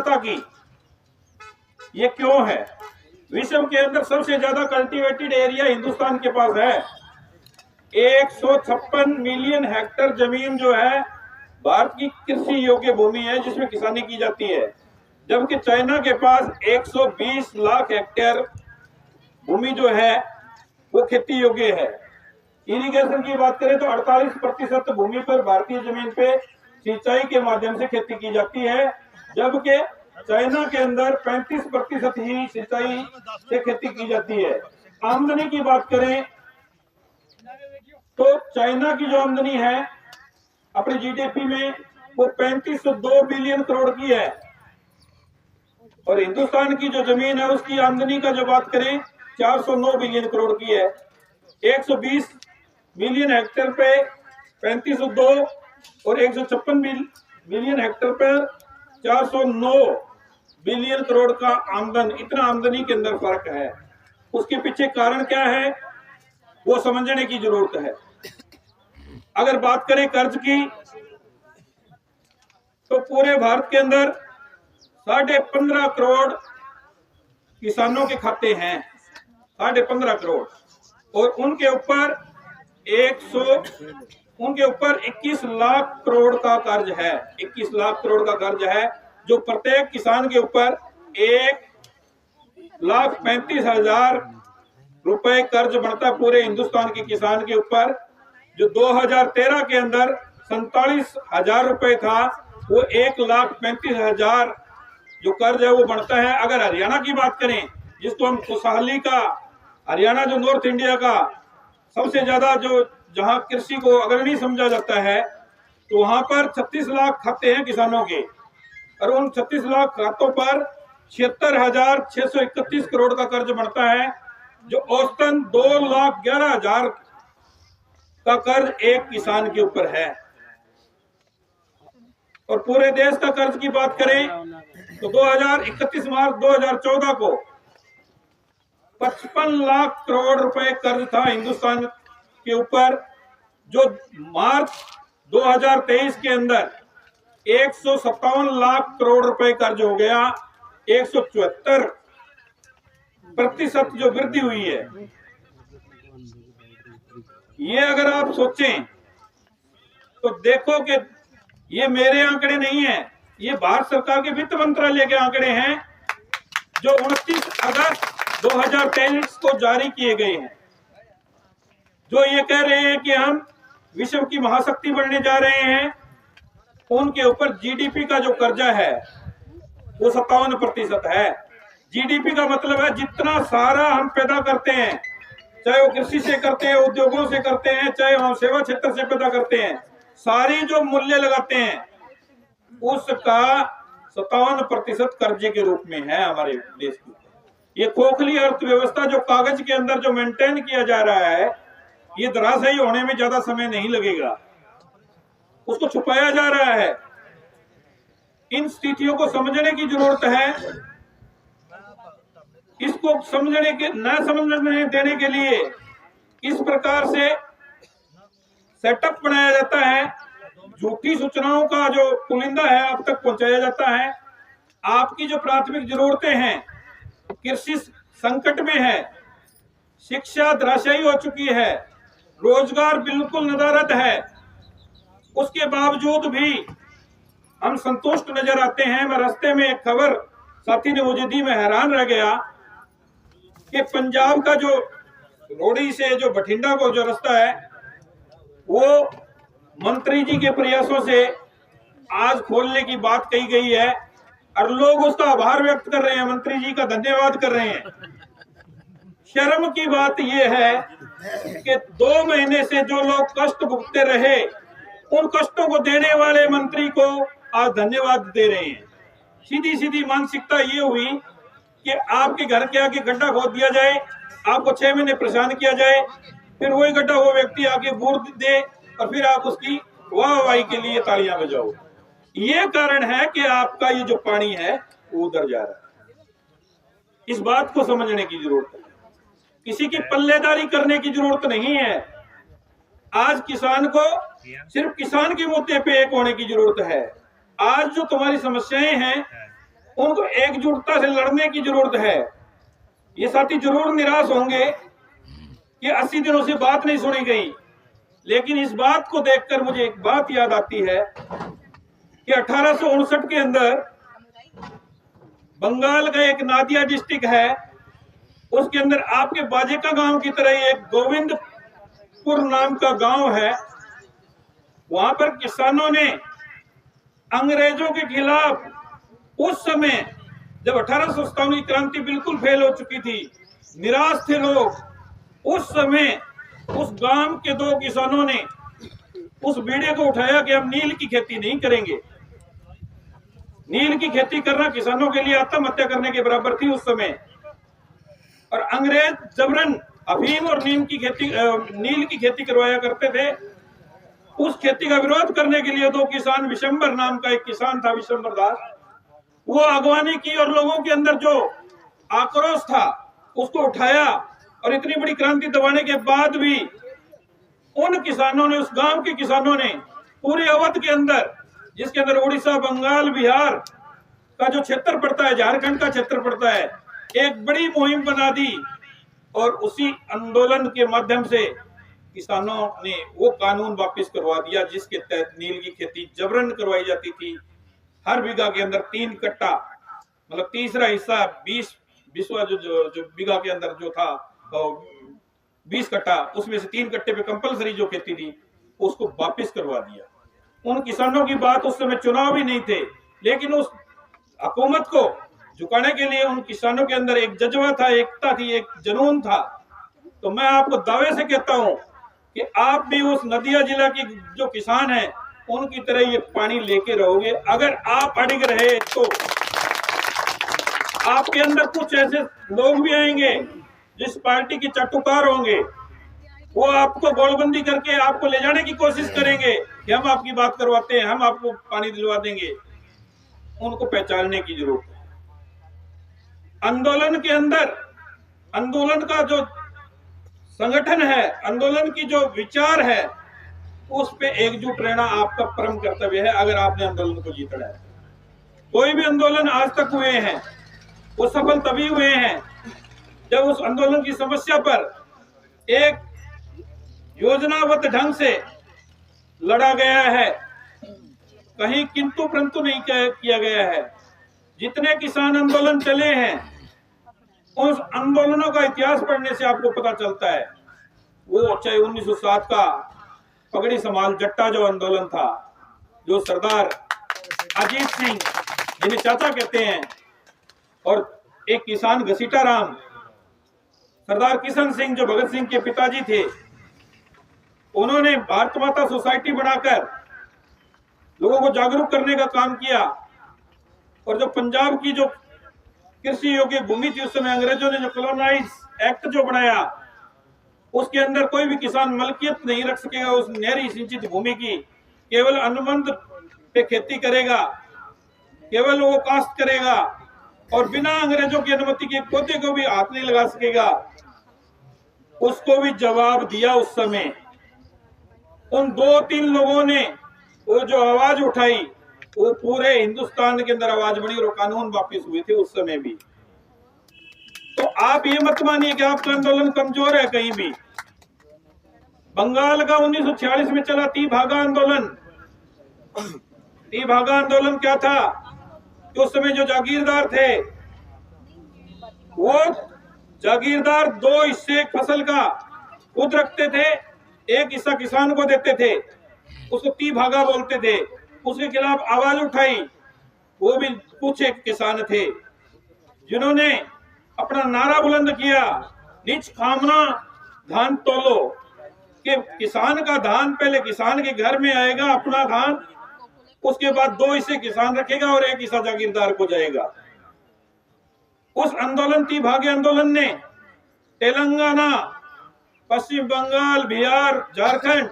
विविधता की। ये क्यों है? विश्व के अंदर सबसे ज्यादा कल्टीवेटेड एरिया हिंदुस्तान के पास है। 156 मिलियन हेक्टेयर जमीन जो है भारत की कृषि योग्य भूमि है, जिसमें किसानी की जाती है, जबकि चाइना के पास 120 लाख हेक्टेयर भूमि जो है वो खेती योग्य है। इरिगेशन की बात करें तो 48% भूमि पर भारतीय जमीन पे सिंचाई के माध्यम से खेती की जाती है, जबकि चाइना के अंदर 35% ही सिंचाई से खेती की जाती है। आमदनी की बात करें तो चाइना की जो आमदनी है अपने जीडीपी में वो 3502 बिलियन करोड़ की है, और हिंदुस्तान की जो जमीन है उसकी आमदनी का जो बात करें 409 बिलियन करोड़ की है। 120 मिलियन हेक्टेयर पे 3502 और 156 मिलियन हेक्टेयर पर 409 बिलियन करोड़ का आमदन, इतना आमदनी के अंदर फर्क है। उसके पीछे कारण क्या है वो समझने की जरूरत है। अगर बात करें कर्ज की तो पूरे भारत के अंदर 15.5 करोड़ किसानों के खाते हैं, 15.5 करोड़, और उनके ऊपर 21 लाख करोड़ का कर्ज है। 21 लाख करोड़ का कर्ज है, जो प्रत्येक किसान के ऊपर 1,35,000 रुपए कर्ज बढ़ता है पूरे हिंदुस्तान के किसान के ऊपर। जो 2013 के अंदर 47,000 रुपए था, वो 1,35,000 जो कर्ज है वो बढ़ता है। अगर हरियाणा की बात करें, जिसको हम खुशहाली का हरियाणा, जो नॉर्थ इंडिया का सबसे ज्यादा जो जहां कृषि को अग्रणी समझा जाता है, तो वहां पर 36 लाख खाते हैं किसानों के, और उन 36 लाख खातों पर 76,631 करोड़ का कर्ज बढ़ता है, जो औसतन 2,11,000 का कर्ज एक किसान के ऊपर है। और पूरे देश का कर्ज की बात करें तो 31 मार्च 2014 को 55 लाख करोड़ रुपए कर्ज था हिंदुस्तान के ऊपर, जो मार्च 2023 के अंदर 157 लाख करोड़ रुपए कर्ज हो गया। 174% जो वृद्धि हुई है। ये अगर आप सोचें तो देखो कि ये मेरे आंकड़े नहीं है, ये भारत सरकार के वित्त मंत्रालय के आंकड़े हैं, जो 29 अगस्त 2023 को जारी किए गए हैं, जो ये कह रहे हैं कि हम विश्व की महाशक्ति बनने जा रहे हैं। उनके ऊपर जीडीपी का जो कर्जा है वो 57% है। जीडीपी का मतलब है जितना सारा हम पैदा करते हैं, चाहे वो कृषि से करते हैं, उद्योगों से करते हैं, चाहे हम सेवा क्षेत्र से पैदा करते हैं, सारी जो मूल्य लगाते हैं उसका 57% कर्जे के रूप में है हमारे देश की। ये खोखली अर्थव्यवस्था जो कागज के अंदर जो मेंटेन किया जा रहा है, ये धराशायी होने में ज्यादा समय नहीं लगेगा, उसको छुपाया जा रहा है। इन स्थितियों को समझने की जरूरत है। इसको समझने के न समझने देने के लिए इस प्रकार से सेटअप बनाया जाता है, झूठी सूचनाओं का जो पुलिंदा है आप तक पहुंचाया जाता है। आपकी जो प्राथमिक जरूरतें हैं, कृषि संकट में है, शिक्षा धराशायी हो चुकी है, रोजगार बिल्कुल नदारद है, उसके बावजूद भी हम संतुष्ट नजर आते हैं। मैं रास्ते में एक खबर साथी ने मुझे दी, मैं हैरान रह गया कि पंजाब का जो रोड़ी से जो बठिंडा को जो रास्ता है, वो मंत्री जी के प्रयासों से आज खोलने की बात कही गई है, और लोग उसका आभार व्यक्त कर रहे हैं, मंत्री जी का धन्यवाद कर रहे हैं। शर्म की बात यह है कि 2 महीने से जो लोग कष्ट भुगतते रहे, उन कष्टों को देने वाले मंत्री को आज धन्यवाद दे रहे हैं। सीधी सीधी मानसिकता ये हुई कि आपके घर के आगे गड्ढा खोद दिया जाए, आपको 6 महीने परेशान किया जाए, फिर वही गड्ढा वो व्यक्ति आके बूढ़ दे, और फिर आप उसकी वाहवाही के लिए तालियां बजाओ। ये कारण है कि आपका ये जो पानी है वो उधर जा रहा है। इस बात को समझने की जरूरत है, किसी की पल्लेदारी करने की जरूरत नहीं है। आज किसान को सिर्फ किसान के मुद्दे पे एक होने की जरूरत है। आज जो तुम्हारी समस्याएं हैं उनको एकजुटता से लड़ने की जरूरत है। ये साथी जरूर निराश होंगे कि 80 दिनों से बात नहीं सुनी गई, लेकिन इस बात को देखकर मुझे एक बात याद आती है कि 1859 के अंदर बंगाल का एक नादिया डिस्ट्रिक्ट है, उसके अंदर आपके बाजेका गांव की तरह ही एक गोविंदपुर नाम का गांव है। वहां पर किसानों ने अंग्रेजों के खिलाफ उस समय जब 1857 की क्रांति बिल्कुल फेल हो चुकी थी, निराश थे लोग, उस समय उस गांव के 2 किसानों ने उस बीड़े को उठाया कि हम नील की खेती नहीं करेंगे। नील की खेती करना किसानों के लिए आत्महत्या करने के बराबर थी उस समय, और अंग्रेज जबरन अफीम और नील की खेती करवाया करते थे। उस खेती का विरोध करने के लिए 2 किसान, विशंबर नाम का एक किसान था, विशंबर दास, वो अगवानी की और लोगों के अंदर जो आक्रोश था उसको उठाया, और इतनी बड़ी क्रांति दबाने के बाद भी उन किसानों ने, उस गांव के किसानों ने पूरे अवध के अंदर, जिसके अंदर उड़ीसा, बंगाल, बिहार का जो क्षेत्र पड़ता है, झारखंड का क्षेत्र पड़ता है, एक बड़ी मुहिम बना दी, और उसी आंदोलन के माध्यम से किसानों ने वो कानून वापस करवा दिया जिसके तहत नील की खेती जबरन करवाई जाती थी। हर बीघा के अंदर 3 कट्टा, मतलब तीसरा हिस्सा 20वां जो बीघा के अंदर जो था 20 कट्टा, उसमें से 3 कट्टे पे कंपलसरी जो खेती थी उसको वापस करवा दिया। उन किसानों की बात, उस समय चुनाव भी नहीं थे, लेकिन उस हुकूमत को झुकाने के लिए उन किसानों के अंदर एक जज्बा था, एकता थी, एक जुनून था। तो मैं आपको दावे से कहता हूं कि आप भी उस नदिया जिला के जो किसान हैं उनकी तरह ये पानी लेके रहोगे। अगर आप अड़िग रहे तो आपके अंदर कुछ ऐसे लोग भी आएंगे जिस पार्टी के चटुकार होंगे, वो आपको गोलबंदी करके आपको ले जाने की कोशिश करेंगे कि हम आपकी बात करवाते हैं, हम आपको पानी दिलवा देंगे। उनको पहचानने की जरूरत है। आंदोलन के अंदर, आंदोलन का जो संगठन है, आंदोलन की जो विचार है, उस पे एकजुट रहना आपका परम कर्तव्य है अगर आपने आंदोलन को जीतना है। कोई भी आंदोलन आज तक हुए हैं वो सफल तभी हुए हैं जब उस आंदोलन की समस्या पर एक योजनाबद्ध ढंग से लड़ा गया है, कहीं किंतु परंतु नहीं किया गया है। जितने किसान आंदोलन चले हैं, उस आंदोलनों का इतिहास पढ़ने से आपको पता चलता है। वो चाहे 1907 का पगड़ी संभाल जट्टा जो आंदोलन था, जो सरदार अजीत सिंह जिन्हें चाचा कहते हैं, और एक किसान घसीटा राम, सरदार किशन सिंह जो भगत सिंह के पिताजी थे, उन्होंने भारत माता सोसाइटी बनाकर लोगों को जागरूक करने का काम किया। और जो पंजाब की जो कृषि योग्य भूमि थी, उस समय अंग्रेजों ने जो कॉलोनाइज एक्ट जो बनाया, उसके अंदर कोई भी किसान मलकियत नहीं रख सकेगा उस नहरी सिंचित भूमि की, केवल अनुबंध पे खेती करेगा, केवल वो काश्त करेगा, और बिना अंग्रेजों की अनुमति के पौधे को भी हाथ नहीं लगा सकेगा। उसको भी जवाब दिया उस समय। उन 2-3 लोगों ने वो जो आवाज उठाई, वो पूरे हिंदुस्तान के अंदर आवाज बनी और कानून वापस हुए थे उस समय भी। तो आप ये मत मानिए कि आपका आंदोलन कमजोर है कहीं भी। बंगाल का 1946 में चला तीभागा आंदोलन। तीभागा आंदोलन क्या था कि उस समय जो जागीरदार थे, वो जागीरदार 2 हिस्से फसल का खुद रखते थे, एक हिस्सा किसान को देते थे, उसको तीभागा बोलते थे। उसके खिलाफ आवाज उठाई वो भी कुछ एक किसान थे जिन्होंने अपना नारा बुलंद किया, नीच खामना धान तोलो, कि किसान का धान पहले किसान के घर में आएगा, अपना धान, उसके बाद 2 हिस्से किसान रखेगा और 1 हिस्सा जागीरदार को जाएगा। उस आंदोलन तीभागे आंदोलन ने तेलंगाना, पश्चिम बंगाल, बिहार, झारखंड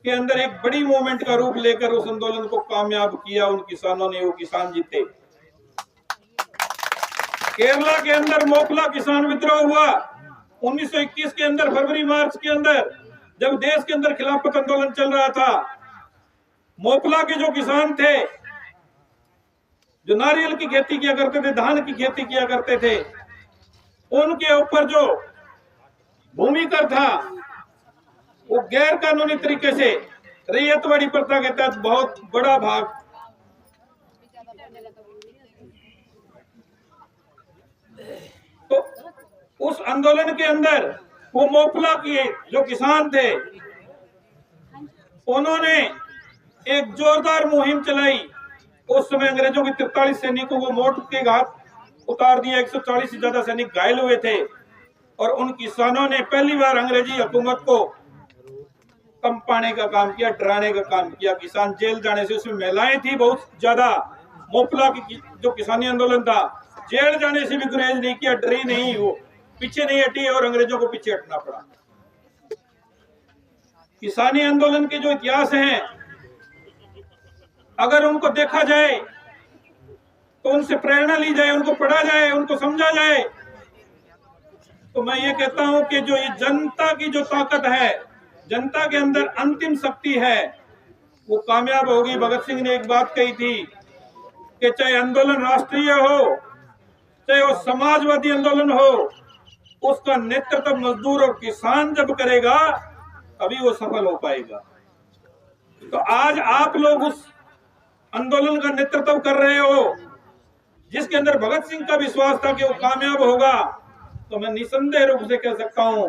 के अंदर एक बड़ी मूवमेंट का रूप लेकर उस आंदोलन को कामयाब किया। उन किसानों ने, वो किसान जीते। केरला के अंदर मोकला किसान विद्रोह हुआ 1921 के अंदर, फरवरी मार्च के अंदर, जब देश के अंदर खिलाफत आंदोलन चल रहा था। मोकला के जो किसान थे, जो नारियल की खेती किया करते थे, धान की खेती किया करते थे, उनके ऊपर जो भूमि कर था वो गैर कानूनी तरीके से रैयतवाड़ी प्रथा के तहत बहुत बड़ा भाग तो उस आंदोलन के अंदर वो मोपला के जो किसान थे उन्होंने एक जोरदार मुहिम चलाई। उस समय अंग्रेजों के 43 सैनिकों को मौत के घाट उतार दिया, 140 से ज्यादा सैनिक घायल हुए थे और उन किसानों ने पहली बार अंग्रेजी हुकूमत को कंपाने का काम किया, डराने का काम किया। किसान जेल जाने से, उसमें महिलाएं थी बहुत ज्यादा, मोपला की जो किसानी आंदोलन था, जेल जाने से भी गुरेज नहीं किया, डरी नहीं, वो पीछे नहीं हटी और अंग्रेजों को पीछे हटना पड़ा। किसानी आंदोलन के जो इतिहास हैं, अगर उनको देखा जाए तो उनसे प्रेरणा ली जाए, उनको पढ़ा जाए, उनको समझा जाए, तो मैं ये कहता हूं कि जो ये जनता की जो ताकत है, जनता के अंदर अंतिम शक्ति है, वो कामयाब होगी। भगत सिंह ने एक बात कही थी कि चाहे आंदोलन राष्ट्रीय हो, चाहे वो समाजवादी आंदोलन हो, उसका नेतृत्व मजदूर और किसान जब करेगा तभी वो सफल हो पाएगा। तो आज आप लोग उस आंदोलन का नेतृत्व कर रहे हो जिसके अंदर भगत सिंह का विश्वास था कि वो कामयाब होगा। तो मैं निसंदेह रूप से कह सकता हूं